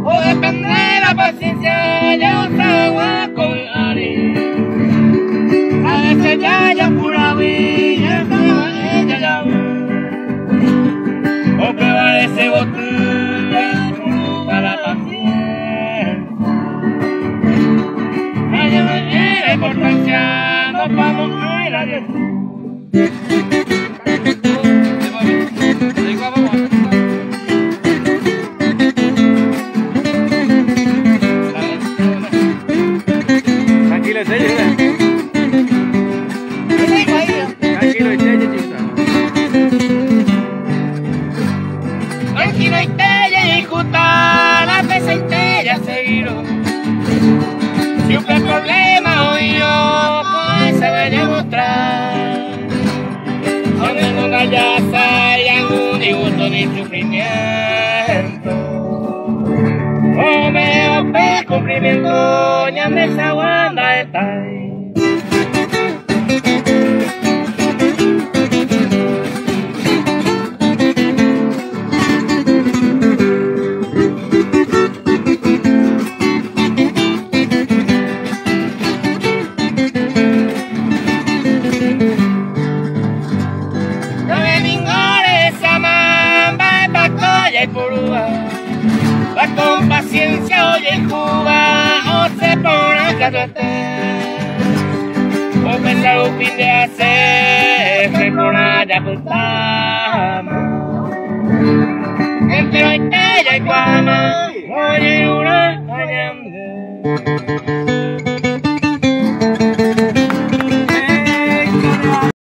O depende de la paciencia, ya usa agua con harina. A veces ya pura vida, ella ya o prevalece botella para la paciencia. Allá no tiene importancia, nos vamos a ir a Dios. Tranquilo, Tranquilo y tella y justa la pesa y tella seguido. Si un problema hoy yo con ese voy a demostrar. Donde no haya algún disgusto ni sufrimiento. O me ve cumplimiento, ya me desaguanda está. Va con paciencia, oye Cuba, o se pone a tratar. O pensar un fin de hacer, se pone a apuntar. Entre hoy y Guama, oye una caña.